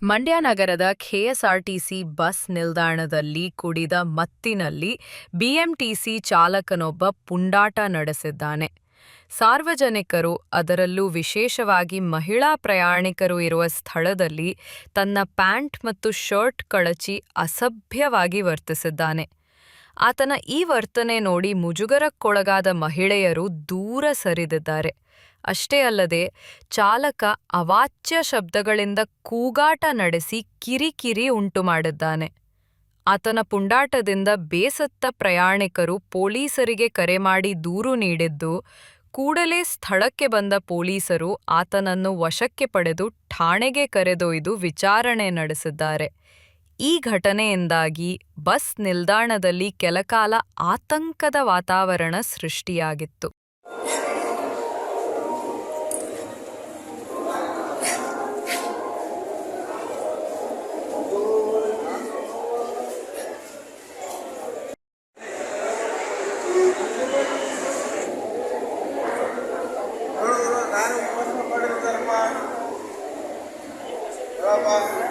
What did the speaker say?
ಮಂಡ್ಯ ನಗರದ KSRTC bus ನಿಲ್ದಾಣದಲ್ಲಿ ಕುಡಿದ ಮತ್ತಿನಲ್ಲಿ ಬಿಎಂಟಿಸಿ ಚಾಲಕನೊಬ್ಬ ಪುಂಡಾಟ ನಡೆಸಿದ್ದಾನೆ. ಸಾರ್ವಜನಿಕರು, ಅದರಲ್ಲೂ ವಿಶೇಷವಾಗಿ ಮಹಿಳಾ ಪ್ರಯಾಣಿಕರು ಇರುವ ಸ್ಥಳದಲ್ಲಿ ತನ್ನ ಪ್ಯಾಂಟ್ ಮತ್ತು ಶರ್ಟ್ ಕಳಚಿ ಅಸಭ್ಯವಾಗಿ ವರ್ತಿಸಿದ್ದಾನೆ. ಆತನ ಈ ವರ್ತನೆ ನೋಡಿ ಮುಜುಗರಕ್ಕೊಳಗಾದ ಮಹಿಳೆಯರು ದೂರ ಸರಿದಿದ್ದಾರೆ. ಅಷ್ಟೇ ಅಲ್ಲದೆ ಚಾಲಕ ಅವಾಚ್ಯ ಶಬ್ದಗಳಿಂದ ಕೂಗಾಟ ನಡೆಸಿ ಕಿರಿಕಿರಿ ಉಂಟುಮಾಡಿದ್ದಾನೆ. ಆತನ ಪುಂಡಾಟದಿಂದ ಬೇಸತ್ತ ಪ್ರಯಾಣಿಕರು ಪೊಲೀಸರಿಗೆ ಕರೆ ಮಾಡಿ ದೂರು ನೀಡಿದ್ದು, ಕೂಡಲೇ ಸ್ಥಳಕ್ಕೆ ಬಂದ ಪೊಲೀಸರು ಆತನನ್ನು ವಶಕ್ಕೆ ಪಡೆದು ಠಾಣೆಗೆ ಕರೆದೊಯ್ದು ವಿಚಾರಣೆ ನಡೆಸಿದ್ದಾರೆ. ಈ ಘಟನೆಯಿಂದಾಗಿ ಬಸ್ ನಿಲ್ದಾಣದಲ್ಲಿ ಕೆಲಕಾಲ ಆತಂಕದ ವಾತಾವರಣ ಸೃಷ್ಟಿಯಾಗಿತ್ತು. ನಾನು